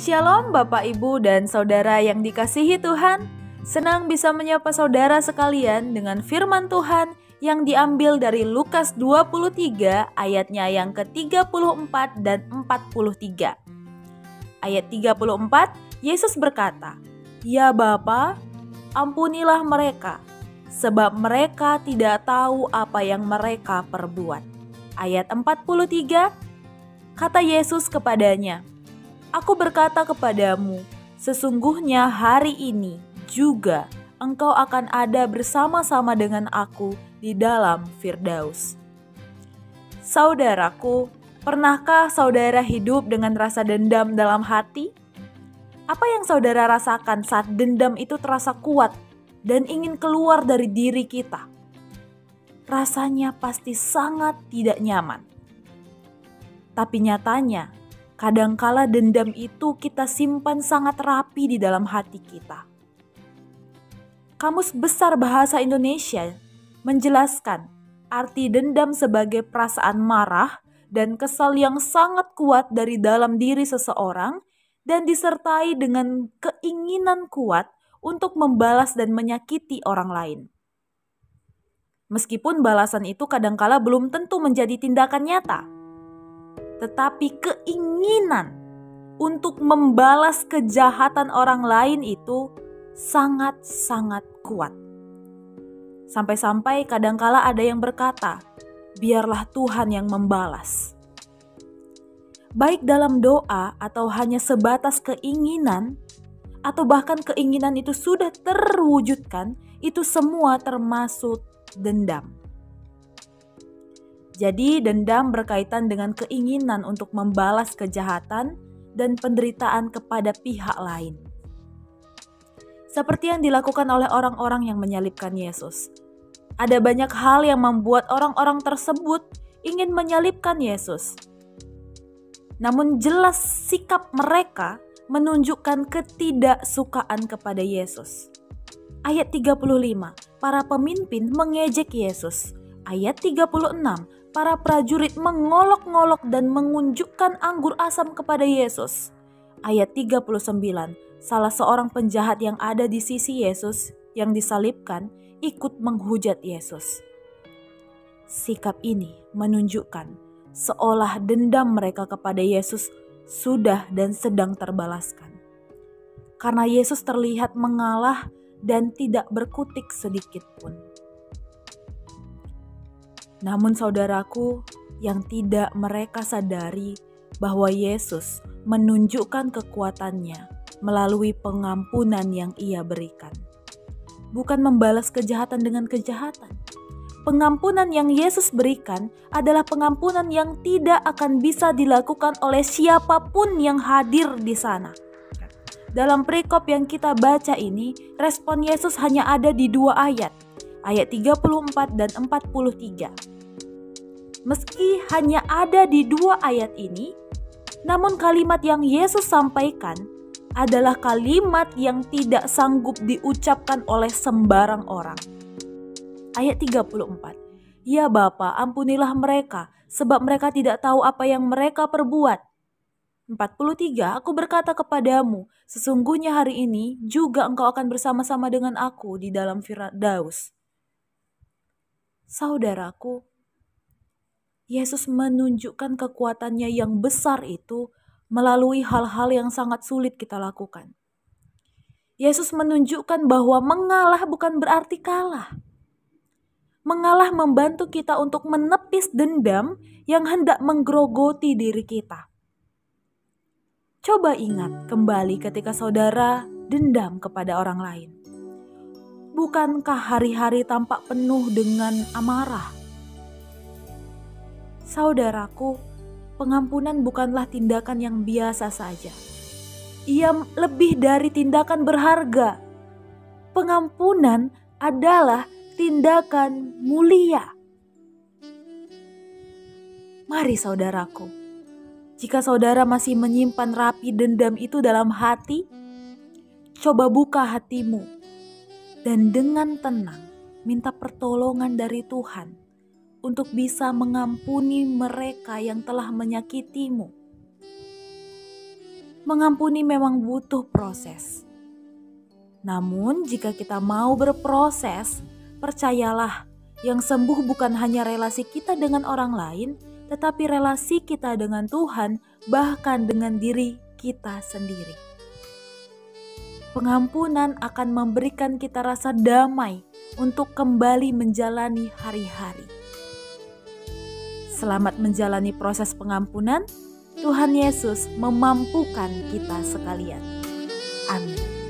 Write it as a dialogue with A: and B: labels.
A: Shalom Bapak Ibu dan Saudara yang dikasihi Tuhan. Senang bisa menyapa saudara sekalian dengan firman Tuhan yang diambil dari Lukas 23 ayatnya yang ke-34 dan 43. Ayat 34, Yesus berkata, "Ya Bapa, ampunilah mereka, sebab mereka tidak tahu apa yang mereka perbuat." Ayat 43, kata Yesus kepadanya, "Aku berkata kepadamu, sesungguhnya hari ini juga engkau akan ada bersama-sama dengan aku di dalam Firdaus." Saudaraku, pernahkah saudara hidup dengan rasa dendam dalam hati? Apa yang saudara rasakan saat dendam itu terasa kuat dan ingin keluar dari diri kita? Rasanya pasti sangat tidak nyaman. Tapi nyatanya, kadangkala dendam itu kita simpan sangat rapi di dalam hati kita. Kamus Besar Bahasa Indonesia menjelaskan arti dendam sebagai perasaan marah dan kesal yang sangat kuat dari dalam diri seseorang dan disertai dengan keinginan kuat untuk membalas dan menyakiti orang lain. Meskipun balasan itu kadangkala belum tentu menjadi tindakan nyata, tetapi keinginan untuk membalas kejahatan orang lain itu sangat-sangat kuat. Sampai-sampai kadangkala ada yang berkata, "Biarlah Tuhan yang membalas." Baik dalam doa atau hanya sebatas keinginan, atau bahkan keinginan itu sudah terwujudkan, itu semua termasuk dendam. Jadi dendam berkaitan dengan keinginan untuk membalas kejahatan dan penderitaan kepada pihak lain. Seperti yang dilakukan oleh orang-orang yang menyalibkan Yesus. Ada banyak hal yang membuat orang-orang tersebut ingin menyalibkan Yesus. Namun jelas sikap mereka menunjukkan ketidaksukaan kepada Yesus. Ayat 35, para pemimpin mengejek Yesus. Ayat 36, para prajurit mengolok-ngolok dan mengunjukkan anggur asam kepada Yesus. Ayat 39, salah seorang penjahat yang ada di sisi Yesus yang disalibkan ikut menghujat Yesus. Sikap ini menunjukkan seolah dendam mereka kepada Yesus sudah dan sedang terbalaskan. Karena Yesus terlihat mengalah dan tidak berkutik sedikit pun. Namun saudaraku, yang tidak mereka sadari bahwa Yesus menunjukkan kekuatannya melalui pengampunan yang Ia berikan. Bukan membalas kejahatan dengan kejahatan. Pengampunan yang Yesus berikan adalah pengampunan yang tidak akan bisa dilakukan oleh siapapun yang hadir di sana. Dalam perikop yang kita baca ini, respon Yesus hanya ada di 2 ayat, ayat 34 dan 43. Meski hanya ada di 2 ayat ini, namun kalimat yang Yesus sampaikan adalah kalimat yang tidak sanggup diucapkan oleh sembarang orang. Ayat 34, "Ya Bapa, ampunilah mereka, sebab mereka tidak tahu apa yang mereka perbuat." 43, "Aku berkata kepadamu, sesungguhnya hari ini juga engkau akan bersama-sama dengan aku di dalam Firdaus." Saudaraku, Yesus menunjukkan kekuatannya yang besar itu melalui hal-hal yang sangat sulit kita lakukan. Yesus menunjukkan bahwa mengalah bukan berarti kalah. Mengalah membantu kita untuk menepis dendam yang hendak menggerogoti diri kita. Coba ingat kembali ketika saudara dendam kepada orang lain. Bukankah hari-hari tampak penuh dengan amarah? Saudaraku, pengampunan bukanlah tindakan yang biasa saja. Ia lebih dari tindakan berharga. Pengampunan adalah tindakan mulia. Mari saudaraku, jika saudara masih menyimpan rapi dendam itu dalam hati, coba buka hatimu dan dengan tenang minta pertolongan dari Tuhan untuk bisa mengampuni mereka yang telah menyakitimu. Mengampuni memang butuh proses. Namun jika kita mau berproses, percayalah, yang sembuh bukan hanya relasi kita dengan orang lain, tetapi relasi kita dengan Tuhan, bahkan dengan diri kita sendiri. Pengampunan akan memberikan kita rasa damai untuk kembali menjalani hari-hari. Selamat menjalani proses pengampunan. Tuhan Yesus memampukan kita sekalian. Amin.